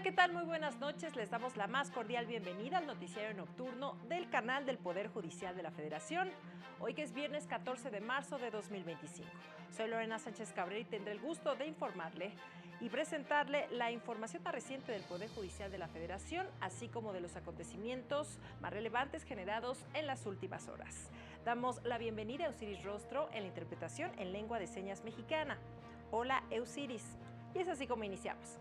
¿qué tal? Muy buenas noches. Les damos la más cordial bienvenida al noticiario nocturno del canal del Poder Judicial de la Federación. Hoy que es viernes 14 de marzo de 2025. Soy Lorena Sánchez Cabrera y tendré el gusto de informarle y presentarle la información más reciente del Poder Judicial de la Federación, así como de los acontecimientos más relevantes generados en las últimas horas. Damos la bienvenida a Eusiris Rostro en la interpretación en lengua de señas mexicana. Hola, Eusiris. Y es así como iniciamos.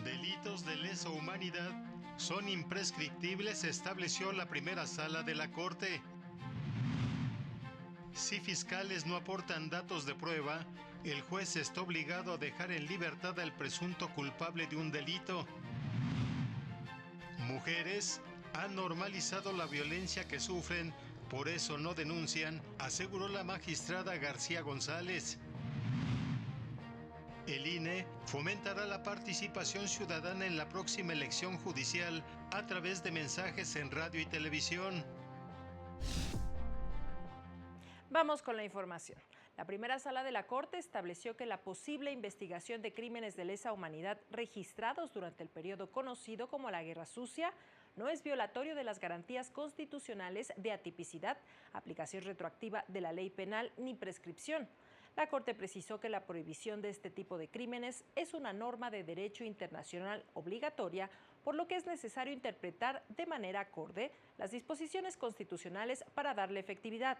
Delitos de lesa humanidad son imprescriptibles, estableció la primera sala de la Corte. Si fiscales no aportan datos de prueba, el juez está obligado a dejar en libertad al presunto culpable de un delito. Mujeres han normalizado la violencia que sufren, por eso no denuncian, aseguró la magistrada García González. El INE fomentará la participación ciudadana en la próxima elección judicial a través de mensajes en radio y televisión. Vamos con la información. La primera sala de la Corte estableció que la posible investigación de crímenes de lesa humanidad registrados durante el periodo conocido como la Guerra Sucia no es violatorio de las garantías constitucionales de atipicidad, aplicación retroactiva de la ley penal ni prescripción. La Corte precisó que la prohibición de este tipo de crímenes es una norma de derecho internacional obligatoria, por lo que es necesario interpretar de manera acorde las disposiciones constitucionales para darle efectividad.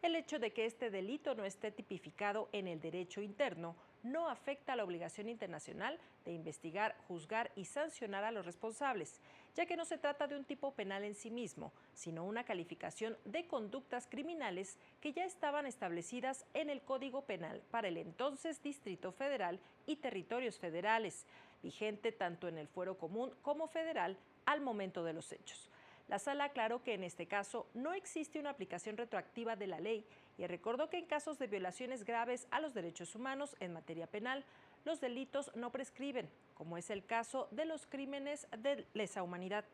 El hecho de que este delito no esté tipificado en el derecho interno no afecta a la obligación internacional de investigar, juzgar y sancionar a los responsables, ya que no se trata de un tipo penal en sí mismo, sino una calificación de conductas criminales que ya estaban establecidas en el Código Penal para el entonces Distrito Federal y territorios federales, vigente tanto en el fuero común como federal al momento de los hechos. La sala aclaró que en este caso no existe una aplicación retroactiva de la ley y recordó que en casos de violaciones graves a los derechos humanos en materia penal, los delitos no prescriben, como es el caso de los crímenes de lesa humanidad.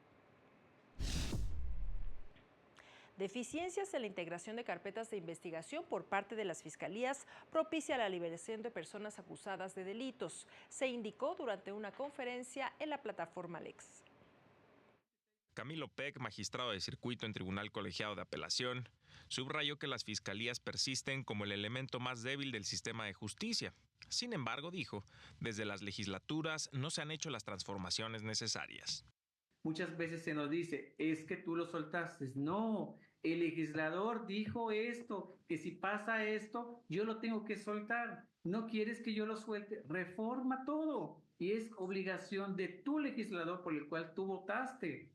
Deficiencias en la integración de carpetas de investigación por parte de las fiscalías propicia la liberación de personas acusadas de delitos, se indicó durante una conferencia en la plataforma Lex. Camilo Peck, magistrado de circuito en Tribunal Colegiado de Apelación, subrayó que las fiscalías persisten como el elemento más débil del sistema de justicia. Sin embargo, dijo, desde las legislaturas no se han hecho las transformaciones necesarias. Muchas veces se nos dice, es que tú lo soltaste. No, el legislador dijo esto, que si pasa esto, yo lo tengo que soltar. No quieres que yo lo suelte, reforma todo. Y es obligación de tu legislador por el cual tú votaste.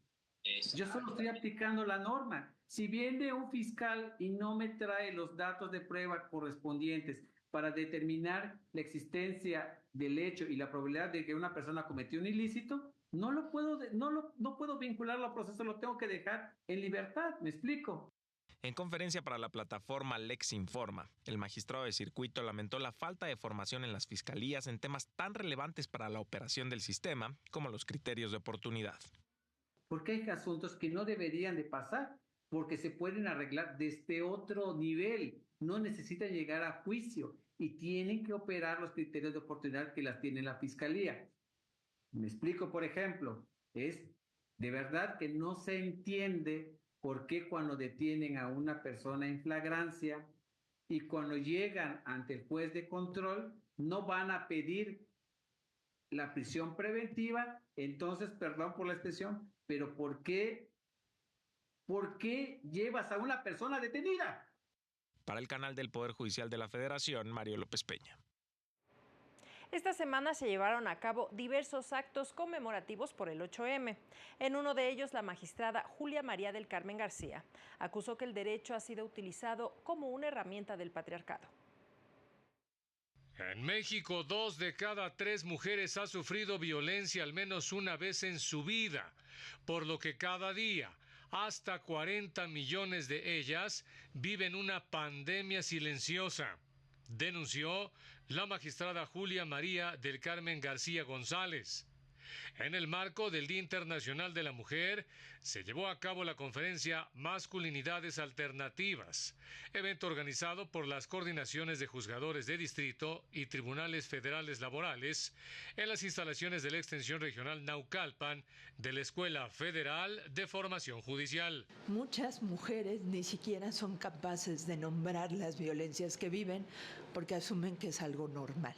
Yo solo estoy aplicando la norma. Si viene un fiscal y no me trae los datos de prueba correspondientes para determinar la existencia del hecho y la probabilidad de que una persona cometió un ilícito, no puedo vincularlo al proceso, lo tengo que dejar en libertad. ¿Me explico? En conferencia para la plataforma Lex Informa, el magistrado de circuito lamentó la falta de formación en las fiscalías en temas tan relevantes para la operación del sistema como los criterios de oportunidad. Porque hay asuntos que no deberían de pasar, porque se pueden arreglar desde otro nivel, no necesitan llegar a juicio y tienen que operar los criterios de oportunidad que las tiene la fiscalía. Me explico, por ejemplo, es de verdad que no se entiende por qué cuando detienen a una persona en flagrancia y cuando llegan ante el juez de control no van a pedir la prisión preventiva. Entonces, perdón por la expresión, pero ¿por qué llevas a una persona detenida? Para el canal del Poder Judicial de la Federación, Mario López Peña. Esta semana se llevaron a cabo diversos actos conmemorativos por el 8M. En uno de ellos, la magistrada Julia María del Carmen García acusó que el derecho ha sido utilizado como una herramienta del patriarcado. En México, 2 de cada 3 mujeres ha sufrido violencia al menos una vez en su vida, por lo que cada día hasta 40 millones de ellas viven una pandemia silenciosa, denunció la magistrada Julia María del Carmen García González. En el marco del Día Internacional de la Mujer, se llevó a cabo la conferencia Masculinidades Alternativas, evento organizado por las coordinaciones de juzgadores de distrito y tribunales federales laborales en las instalaciones de la Extensión Regional Naucalpan de la Escuela Federal de Formación Judicial. Muchas mujeres ni siquiera son capaces de nombrar las violencias que viven porque asumen que es algo normal.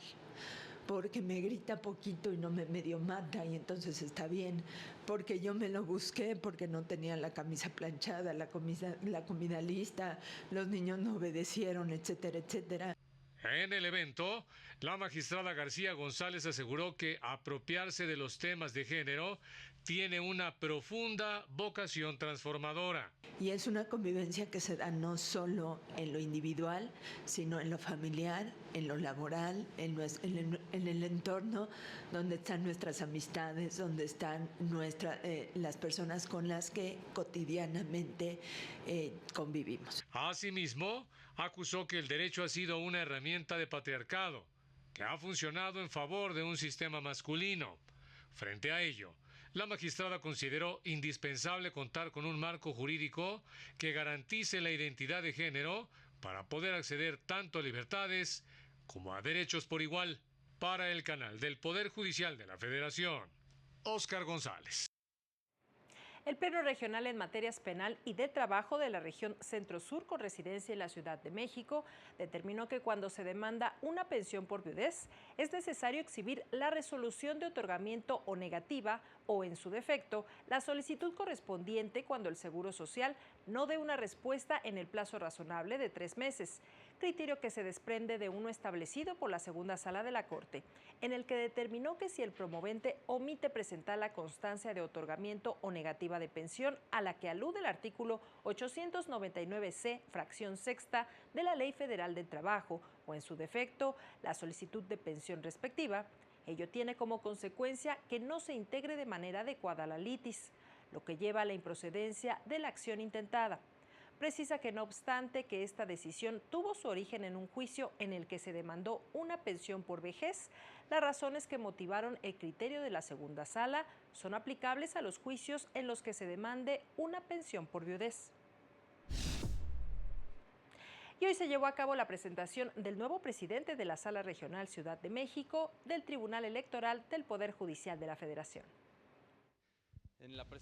Porque me grita poquito y no me medio mata y entonces está bien, porque yo me lo busqué, porque no tenía la camisa planchada, la comida lista, los niños no obedecieron, etcétera, etcétera. En el evento, la magistrada García González aseguró que apropiarse de los temas de género tiene una profunda vocación transformadora. Y es una convivencia que se da no solo en lo individual, sino en lo familiar, en lo laboral, en el entorno donde están nuestras amistades, donde están las personas con las que cotidianamente convivimos. Asimismo, acusó que el derecho ha sido una herramienta de patriarcado, que ha funcionado en favor de un sistema masculino. Frente a ello, la magistrada consideró indispensable contar con un marco jurídico que garantice la identidad de género para poder acceder tanto a libertades como a derechos por igual. Para el canal del Poder Judicial de la Federación, Óscar González. El Pleno Regional en Materias Penal y de Trabajo de la región Centro-Sur con residencia en la Ciudad de México determinó que cuando se demanda una pensión por viudez es necesario exhibir la resolución de otorgamiento o negativa o, en su defecto, la solicitud correspondiente cuando el Seguro Social no dé una respuesta en el plazo razonable de 3 meses, criterio que se desprende de uno establecido por la Segunda Sala de la Corte, en el que determinó que si el promovente omite presentar la constancia de otorgamiento o negativa de pensión a la que alude el artículo 899C, fracción sexta de la Ley Federal del Trabajo, o en su defecto, la solicitud de pensión respectiva, ello tiene como consecuencia que no se integre de manera adecuada la litis, lo que lleva a la improcedencia de la acción intentada. Precisa que no obstante que esta decisión tuvo su origen en un juicio en el que se demandó una pensión por vejez, las razones que motivaron el criterio de la segunda sala son aplicables a los juicios en los que se demande una pensión por viudez. Y hoy se llevó a cabo la presentación del nuevo presidente de la Sala Regional Ciudad de México del Tribunal Electoral del Poder Judicial de la Federación.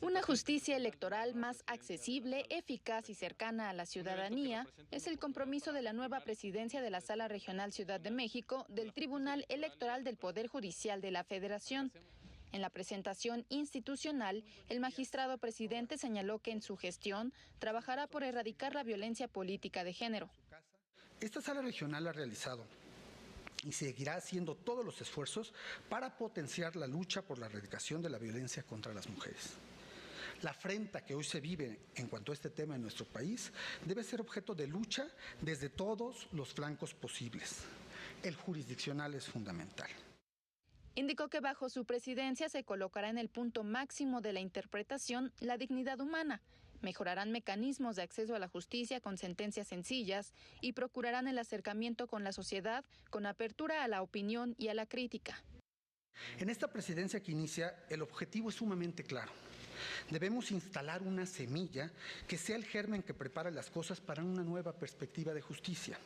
Una justicia electoral más accesible, eficaz y cercana a la ciudadanía es el compromiso de la nueva presidencia de la Sala Regional Ciudad de México del Tribunal Electoral del Poder Judicial de la Federación. En la presentación institucional, el magistrado presidente señaló que en su gestión trabajará por erradicar la violencia política de género. Esta Sala Regional ha realizado y seguirá haciendo todos los esfuerzos para potenciar la lucha por la erradicación de la violencia contra las mujeres. La afrenta que hoy se vive en cuanto a este tema en nuestro país debe ser objeto de lucha desde todos los flancos posibles. El jurisdiccional es fundamental. Indicó que bajo su presidencia se colocará en el punto máximo de la interpretación la dignidad humana, mejorarán mecanismos de acceso a la justicia con sentencias sencillas y procurarán el acercamiento con la sociedad con apertura a la opinión y a la crítica. En esta presidencia que inicia, el objetivo es sumamente claro. Debemos instalar una semilla que sea el germen que prepare las cosas para una nueva perspectiva de justicia.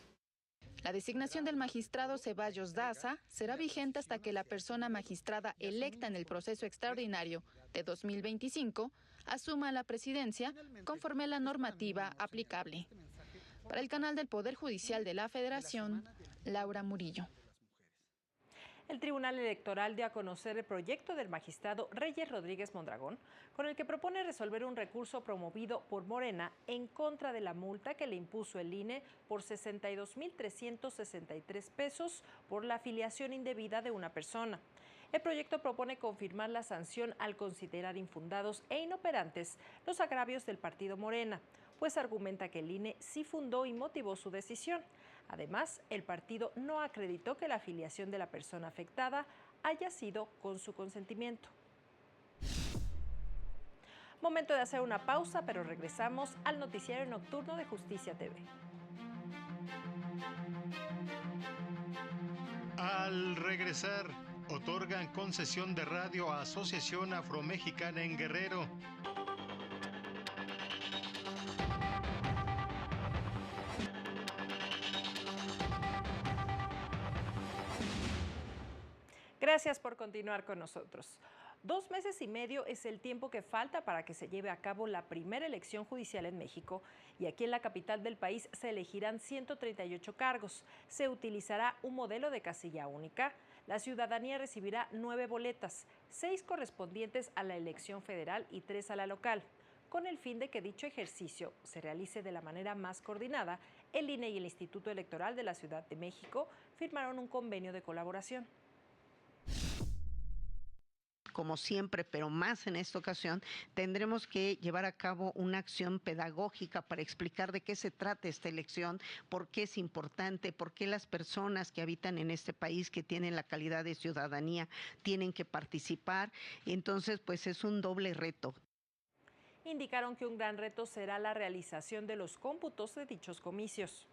La designación del magistrado Ceballos Daza será vigente hasta que la persona magistrada electa en el proceso extraordinario de 2025 asuma la presidencia conforme a la normativa aplicable. Para el canal del Poder Judicial de la Federación, Laura Murillo. El Tribunal Electoral dio a conocer el proyecto del magistrado Reyes Rodríguez Mondragón, con el que propone resolver un recurso promovido por Morena en contra de la multa que le impuso el INE por 62,363 pesos por la afiliación indebida de una persona. El proyecto propone confirmar la sanción al considerar infundados e inoperantes los agravios del partido Morena, pues argumenta que el INE sí fundó y motivó su decisión. Además, el partido no acreditó que la afiliación de la persona afectada haya sido con su consentimiento. Momento de hacer una pausa, pero regresamos al noticiario nocturno de Justicia TV. Al regresar, Otorgan concesión de radio a Asociación Afromexicana en Guerrero. Gracias por continuar con nosotros. 2 meses y medio es el tiempo que falta para que se lleve a cabo la primera elección judicial en México, y aquí en la capital del país se elegirán 138 cargos. Se utilizará un modelo de casilla única. La ciudadanía recibirá 9 boletas, 6 correspondientes a la elección federal y 3 a la local. Con el fin de que dicho ejercicio se realice de la manera más coordinada, el INE y el Instituto Electoral de la Ciudad de México firmaron un convenio de colaboración. Como siempre, pero más en esta ocasión, tendremos que llevar a cabo una acción pedagógica para explicar de qué se trata esta elección, por qué es importante, por qué las personas que habitan en este país, que tienen la calidad de ciudadanía, tienen que participar. Entonces, pues es un doble reto. Indicaron que un gran reto será la realización de los cómputos de dichos comicios,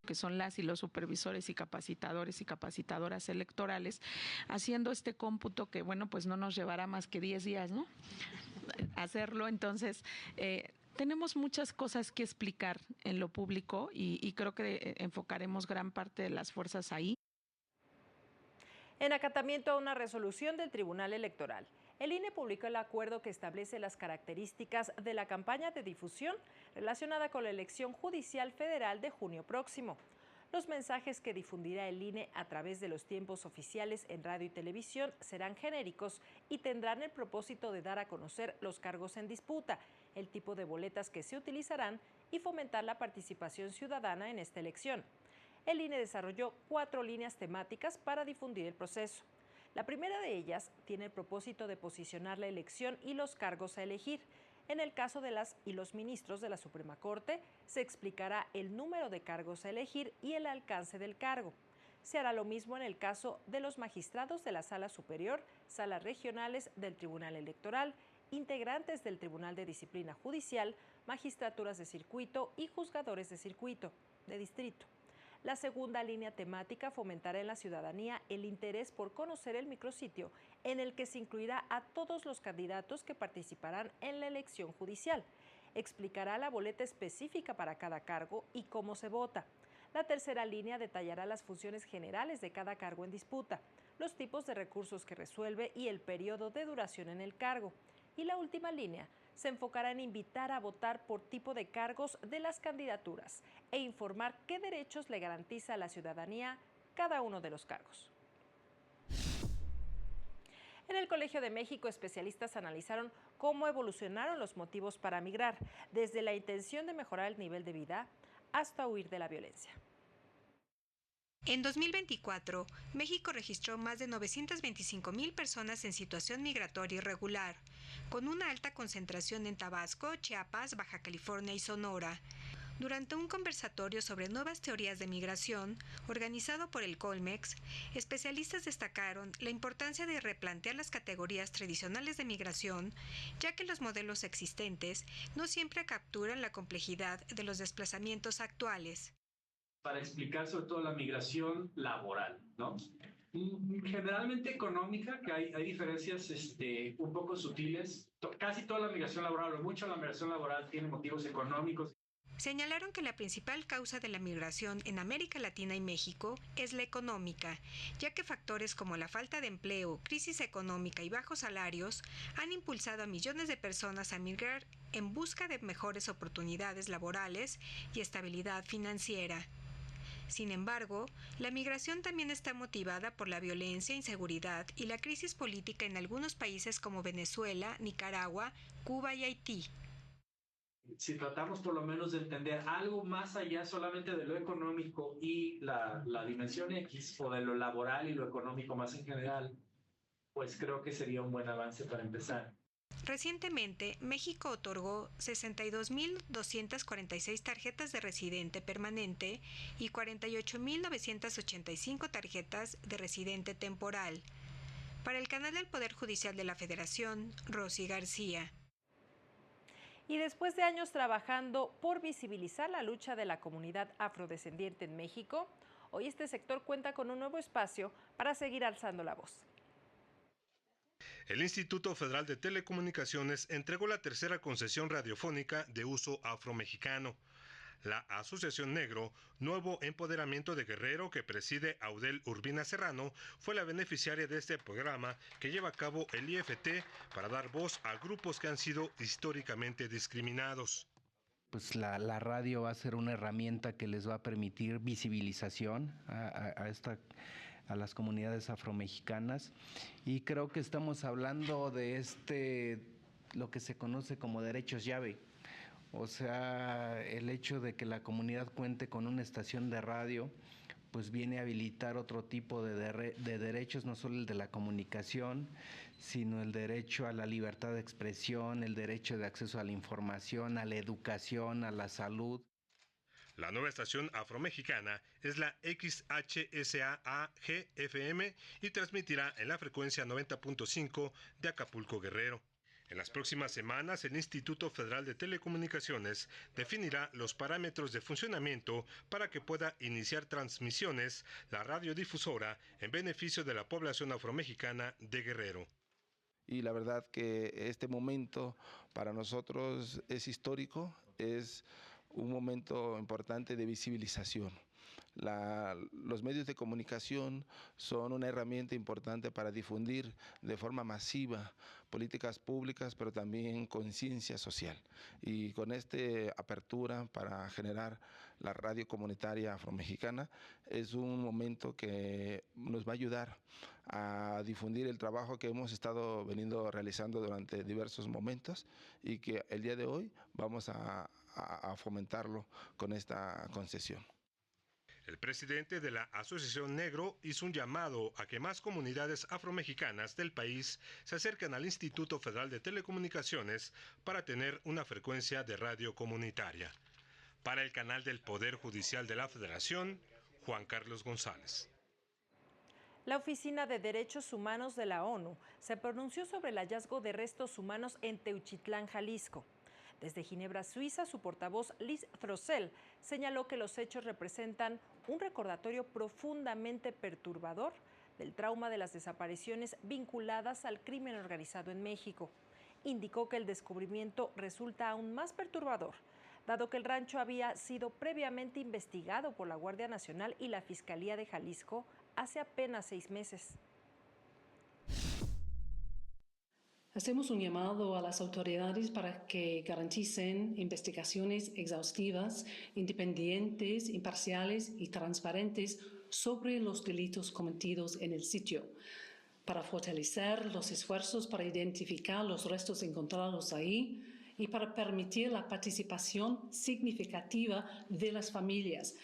que son las y los supervisores y capacitadores y capacitadoras electorales, haciendo este cómputo que, bueno, pues no nos llevará más que 10 días, ¿no? Hacerlo. Entonces, tenemos muchas cosas que explicar en lo público y creo que enfocaremos gran parte de las fuerzas ahí. En acatamiento a una resolución del Tribunal Electoral, el INE publicó el acuerdo que establece las características de la campaña de difusión relacionada con la elección judicial federal de junio próximo. Los mensajes que difundirá el INE a través de los tiempos oficiales en radio y televisión serán genéricos y tendrán el propósito de dar a conocer los cargos en disputa, el tipo de boletas que se utilizarán y fomentar la participación ciudadana en esta elección. El INE desarrolló 4 líneas temáticas para difundir el proceso. La primera de ellas tiene el propósito de posicionar la elección y los cargos a elegir. En el caso de las y los ministros de la Suprema Corte, se explicará el número de cargos a elegir y el alcance del cargo. Se hará lo mismo en el caso de los magistrados de la Sala Superior, salas regionales del Tribunal Electoral, integrantes del Tribunal de Disciplina Judicial, magistraturas de circuito y juzgadores de circuito, de distrito. La segunda línea temática fomentará en la ciudadanía el interés por conocer el micrositio, en el que se incluirá a todos los candidatos que participarán en la elección judicial. Explicará la boleta específica para cada cargo y cómo se vota. La tercera línea detallará las funciones generales de cada cargo en disputa, los tipos de recursos que resuelve y el periodo de duración en el cargo. Y la última línea se enfocará en invitar a votar por tipo de cargos de las candidaturas e informar qué derechos le garantiza a la ciudadanía cada uno de los cargos. En el Colegio de México, especialistas analizaron cómo evolucionaron los motivos para migrar, desde la intención de mejorar el nivel de vida hasta huir de la violencia. En 2024, México registró más de 925,000 personas en situación migratoria irregular, con una alta concentración en Tabasco, Chiapas, Baja California y Sonora. Durante un conversatorio sobre nuevas teorías de migración, organizado por el Colmex, especialistas destacaron la importancia de replantear las categorías tradicionales de migración, ya que los modelos existentes no siempre capturan la complejidad de los desplazamientos actuales. Para explicar sobre todo la migración laboral, ¿no? Generalmente económica, que hay diferencias un poco sutiles. Casi toda la migración laboral, o mucho de la migración laboral, tiene motivos económicos. Señalaron que la principal causa de la migración en América Latina y México es la económica, ya que factores como la falta de empleo, crisis económica y bajos salarios han impulsado a millones de personas a migrar en busca de mejores oportunidades laborales y estabilidad financiera. Sin embargo, la migración también está motivada por la violencia, inseguridad y la crisis política en algunos países como Venezuela, Nicaragua, Cuba y Haití. Si tratamos por lo menos de entender algo más allá solamente de lo económico y la dimensión X, o de lo laboral y lo económico más en general, pues creo que sería un buen avance para empezar. Recientemente, México otorgó 62,246 tarjetas de residente permanente y 48,985 tarjetas de residente temporal. Para el canal del Poder Judicial de la Federación, Rosy García. Y después de años trabajando por visibilizar la lucha de la comunidad afrodescendiente en México, Hoy este sector cuenta con un nuevo espacio para seguir alzando la voz. El Instituto Federal de Telecomunicaciones entregó la tercera concesión radiofónica de uso afromexicano. La Asociación Negro, Nuevo Empoderamiento de Guerrero, que preside Audel Urbina Serrano, fue la beneficiaria de este programa que lleva a cabo el IFT para dar voz a grupos que han sido históricamente discriminados. Pues la radio va a ser una herramienta que les va a permitir visibilización a las comunidades afromexicanas, y creo que estamos hablando de lo que se conoce como derechos llave. O sea, el hecho de que la comunidad cuente con una estación de radio, pues viene a habilitar otro tipo de derechos, no solo el de la comunicación, sino el derecho a la libertad de expresión, el derecho de acceso a la información, a la educación, a la salud. La nueva estación afromexicana es la XHSAA-GFM y transmitirá en la frecuencia 90.5 de Acapulco, Guerrero. En las próximas semanas, el Instituto Federal de Telecomunicaciones definirá los parámetros de funcionamiento para que pueda iniciar transmisiones la radiodifusora en beneficio de la población afromexicana de Guerrero. Y la verdad que este momento para nosotros es histórico, es un momento importante de visibilización. Los medios de comunicación son una herramienta importante para difundir de forma masiva políticas públicas, pero también conciencia social. Y con esta apertura para generar la radio comunitaria afromexicana, es un momento que nos va a ayudar a difundir el trabajo que hemos estado realizando durante diversos momentos y que el día de hoy vamos a fomentarlo con esta concesión. El presidente de la Asociación Negro hizo un llamado a que más comunidades afromexicanas del país se acerquen al Instituto Federal de Telecomunicaciones para tener una frecuencia de radio comunitaria. Para el canal del Poder Judicial de la Federación, Juan Carlos González. La Oficina de Derechos Humanos de la ONU se pronunció sobre el hallazgo de restos humanos en Teuchitlán, Jalisco. Desde Ginebra, Suiza, su portavoz Liz Throssell señaló que los hechos representan un recordatorio profundamente perturbador del trauma de las desapariciones vinculadas al crimen organizado en México. Indicó que el descubrimiento resulta aún más perturbador, dado que el rancho había sido previamente investigado por la Guardia Nacional y la Fiscalía de Jalisco hace apenas 6 meses. Hacemos un llamado a las autoridades para que garanticen investigaciones exhaustivas, independientes, imparciales y transparentes sobre los delitos cometidos en el sitio, para fortalecer los esfuerzos para identificar los restos encontrados ahí y para permitir la participación significativa de las familias.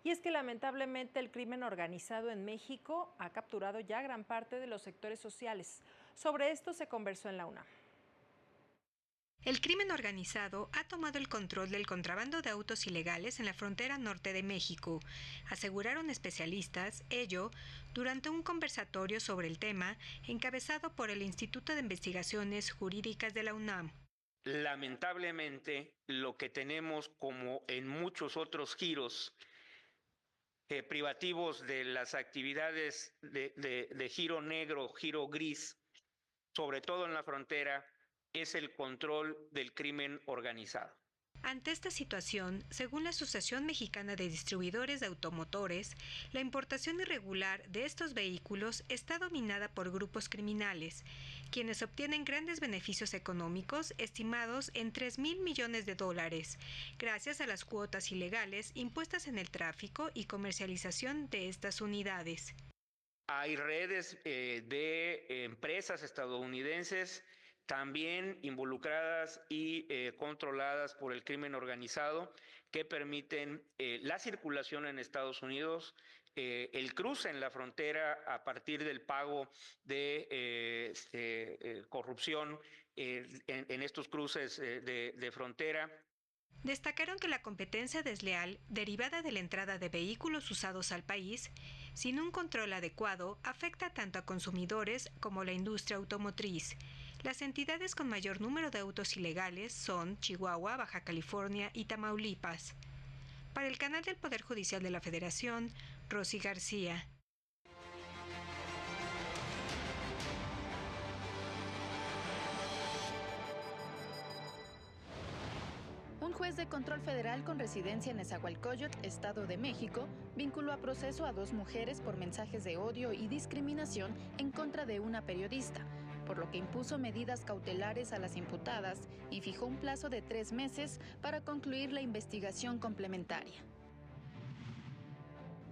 Y es que lamentablemente el crimen organizado en México ha capturado ya gran parte de los sectores sociales. Sobre esto se conversó en la UNAM. El crimen organizado ha tomado el control del contrabando de autos ilegales en la frontera norte de México, aseguraron especialistas, ello durante un conversatorio sobre el tema encabezado por el Instituto de Investigaciones Jurídicas de la UNAM. Lamentablemente, lo que tenemos, como en muchos otros giros privativos de las actividades de giro negro, giro gris, sobre todo en la frontera, es el control del crimen organizado. Ante esta situación, según la Asociación Mexicana de Distribuidores de Automotores, la importación irregular de estos vehículos está dominada por grupos criminales, quienes obtienen grandes beneficios económicos estimados en $3,000 millones, gracias a las cuotas ilegales impuestas en el tráfico y comercialización de estas unidades. Hay redes de empresas estadounidenses también involucradas y controladas por el crimen organizado, que permiten la circulación en Estados Unidos, el cruce en la frontera a partir del pago de corrupción en estos cruces de frontera. Destacaron que la competencia desleal, derivada de la entrada de vehículos usados al país, sin un control adecuado, afecta tanto a consumidores como a la industria automotriz. Las entidades con mayor número de autos ilegales son Chihuahua, Baja California y Tamaulipas. Para el canal del Poder Judicial de la Federación, Rosy García. Un juez de control federal con residencia en Nezahualcóyotl, Estado de México, vinculó a proceso a 2 mujeres por mensajes de odio y discriminación en contra de una periodista, por lo que impuso medidas cautelares a las imputadas y fijó un plazo de 3 meses para concluir la investigación complementaria.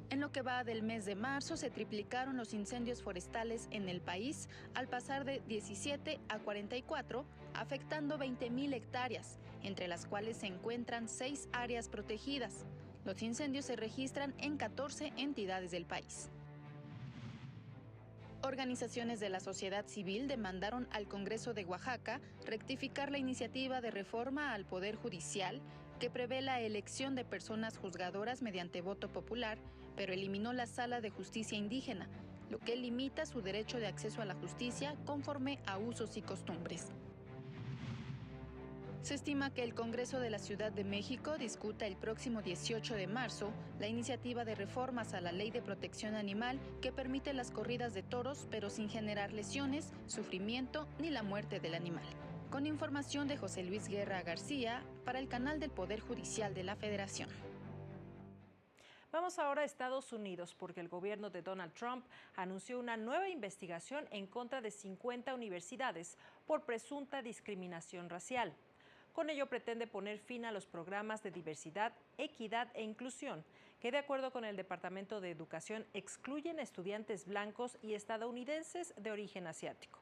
En lo que va del mes de marzo, se triplicaron los incendios forestales en el país, al pasar de 17 a 44, afectando 20,000 hectáreas, entre las cuales se encuentran 6 áreas protegidas. Los incendios se registran en 14 entidades del país. Organizaciones de la sociedad civil demandaron al Congreso de Oaxaca rectificar la iniciativa de reforma al Poder Judicial que prevé la elección de personas juzgadoras mediante voto popular, pero eliminó la Sala de Justicia Indígena, lo que limita su derecho de acceso a la justicia conforme a usos y costumbres. Se estima que el Congreso de la Ciudad de México discuta el próximo 18 de marzo la iniciativa de reformas a la Ley de Protección Animal que permite las corridas de toros, pero sin generar lesiones, sufrimiento ni la muerte del animal. Con información de José Luis Guerra García para el canal del Poder Judicial de la Federación. Vamos ahora a Estados Unidos porque el gobierno de Donald Trump anunció una nueva investigación en contra de 50 universidades por presunta discriminación racial. Con ello pretende poner fin a los programas de diversidad, equidad e inclusión, que de acuerdo con el Departamento de Educación excluyen a estudiantes blancos y estadounidenses de origen asiático.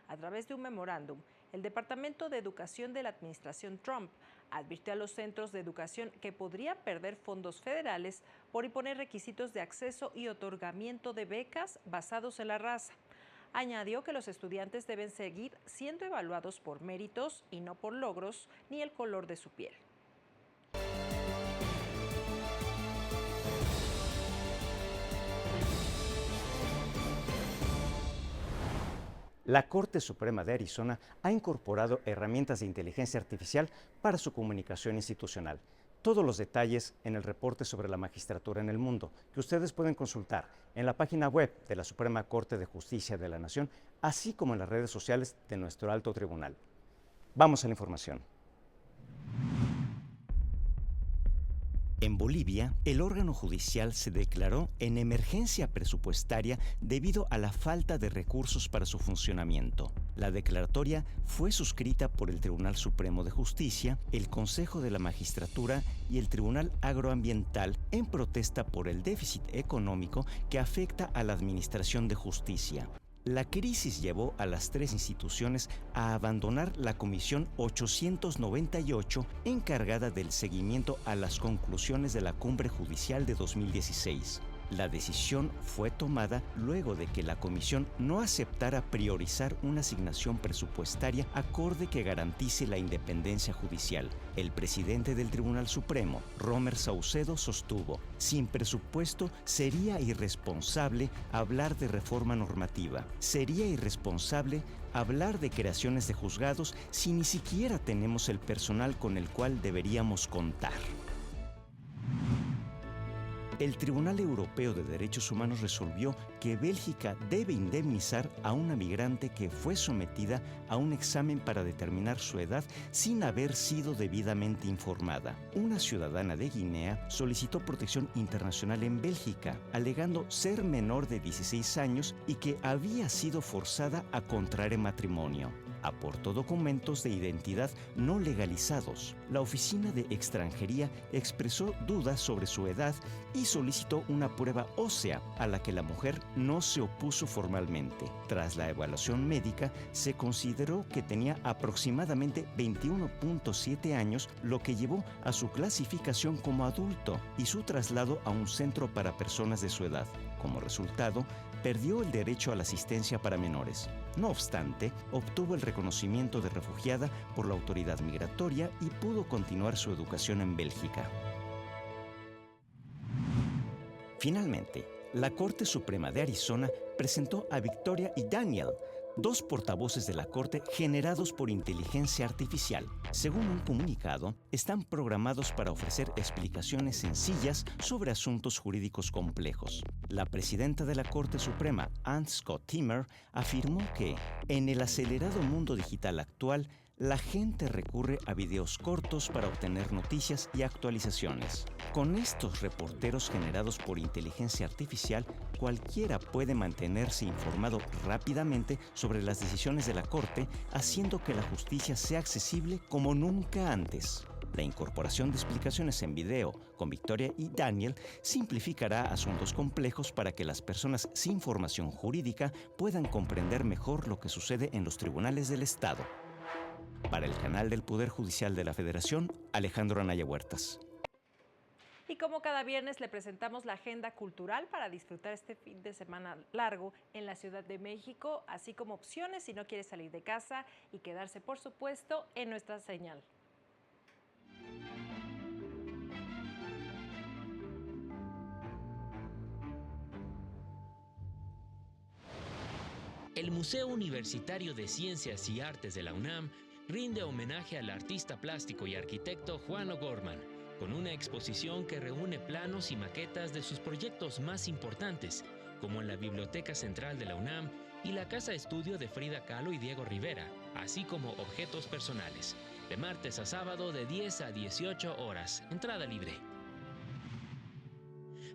A través de un memorándum, el Departamento de Educación de la administración Trump advirtió a los centros de educación que podrían perder fondos federales por imponer requisitos de acceso y otorgamiento de becas basados en la raza. Añadió que los estudiantes deben seguir siendo evaluados por méritos y no por logros ni el color de su piel. La Corte Suprema de Arizona ha incorporado herramientas de inteligencia artificial para su comunicación institucional. Todos los detalles en el reporte sobre la magistratura en el mundo, que ustedes pueden consultar en la página web de la Suprema Corte de Justicia de la Nación, así como en las redes sociales de nuestro alto tribunal. Vamos a la información. En Bolivia, el órgano judicial se declaró en emergencia presupuestaria debido a la falta de recursos para su funcionamiento. La declaratoria fue suscrita por el Tribunal Supremo de Justicia, el Consejo de la Magistratura y el Tribunal Agroambiental en protesta por el déficit económico que afecta a la Administración de Justicia. La crisis llevó a las 3 instituciones a abandonar la Comisión 898 encargada del seguimiento a las conclusiones de la Cumbre Judicial de 2016. La decisión fue tomada luego de que la comisión no aceptara priorizar una asignación presupuestaria acorde que garantice la independencia judicial. El presidente del Tribunal Supremo, Romer Saucedo, sostuvo: sin presupuesto sería irresponsable hablar de reforma normativa. Sería irresponsable hablar de creaciones de juzgados si ni siquiera tenemos el personal con el cual deberíamos contar. El Tribunal Europeo de Derechos Humanos resolvió que Bélgica debe indemnizar a una migrante que fue sometida a un examen para determinar su edad sin haber sido debidamente informada. Una ciudadana de Guinea solicitó protección internacional en Bélgica, alegando ser menor de 16 años y que había sido forzada a contraer matrimonio. Aportó documentos de identidad no legalizados. La Oficina de Extranjería expresó dudas sobre su edad y solicitó una prueba ósea a la que la mujer no se opuso formalmente. Tras la evaluación médica, se consideró que tenía aproximadamente 21.7 años, lo que llevó a su clasificación como adulto y su traslado a un centro para personas de su edad. Como resultado, perdió el derecho a la asistencia para menores. No obstante, obtuvo el reconocimiento de refugiada por la autoridad migratoria y pudo continuar su educación en Bélgica. Finalmente, la Corte Suprema de Arizona presentó a Victoria y Daniel, 2 portavoces de la Corte generados por inteligencia artificial. Según un comunicado, están programados para ofrecer explicaciones sencillas sobre asuntos jurídicos complejos. La presidenta de la Corte Suprema, Ann Scott Timmer, afirmó que, en el acelerado mundo digital actual, la gente recurre a videos cortos para obtener noticias y actualizaciones. Con estos reporteros generados por inteligencia artificial, cualquiera puede mantenerse informado rápidamente sobre las decisiones de la Corte, haciendo que la justicia sea accesible como nunca antes. La incorporación de explicaciones en video con Victoria y Daniel simplificará asuntos complejos para que las personas sin formación jurídica puedan comprender mejor lo que sucede en los tribunales del Estado. Para el canal del Poder Judicial de la Federación, Alejandro Anaya Huertas. Y como cada viernes le presentamos la agenda cultural para disfrutar este fin de semana largo en la Ciudad de México, así como opciones si no quiere salir de casa y quedarse, por supuesto, en nuestra señal. El Museo Universitario de Ciencias y Artes de la UNAM rinde homenaje al artista plástico y arquitecto Juan O'Gorman, con una exposición que reúne planos y maquetas de sus proyectos más importantes, como en la Biblioteca Central de la UNAM y la Casa Estudio de Frida Kahlo y Diego Rivera, así como objetos personales, de martes a sábado de 10 a 18 horas, entrada libre.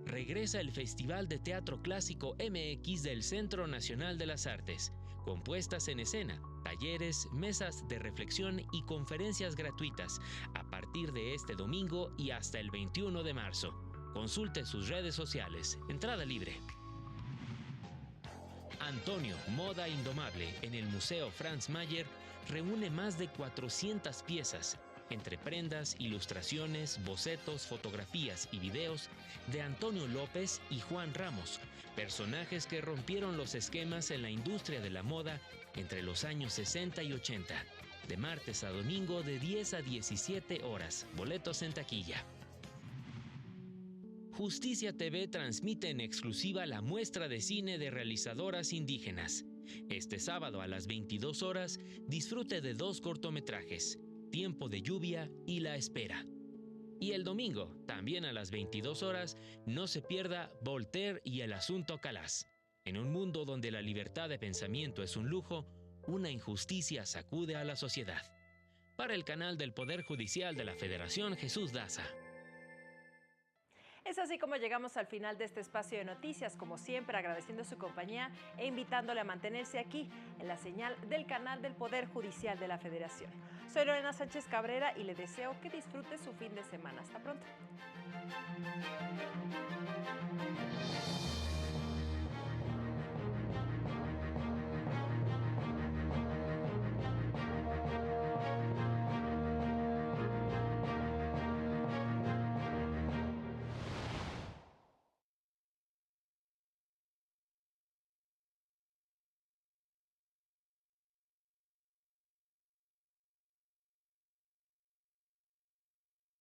Regresa el Festival de Teatro Clásico MX del Centro Nacional de las Artes, con puestas en escena, talleres, mesas de reflexión y conferencias gratuitas a partir de este domingo y hasta el 21 de marzo. Consulte sus redes sociales. Entrada libre. Antonio, Moda Indomable, en el Museo Franz Mayer, reúne más de 400 piezas, entre prendas, ilustraciones, bocetos, fotografías y videos de Antonio López y Juan Ramos, personajes que rompieron los esquemas en la industria de la moda entre los años 60 y 80, de martes a domingo de 10 a 17 horas, boletos en taquilla. Justicia TV transmite en exclusiva la muestra de cine de realizadoras indígenas. Este sábado a las 22 horas, disfrute de 2 cortometrajes, Tiempo de Lluvia y La Espera. Y el domingo, también a las 22 horas, no se pierda Voltaire y el asunto Calas. En un mundo donde la libertad de pensamiento es un lujo, una injusticia sacude a la sociedad. Para el canal del Poder Judicial de la Federación, Jesús Daza. Es así como llegamos al final de este espacio de noticias, como siempre agradeciendo su compañía e invitándole a mantenerse aquí en la señal del canal del Poder Judicial de la Federación. Soy Lorena Sánchez Cabrera y le deseo que disfrute su fin de semana. Hasta pronto.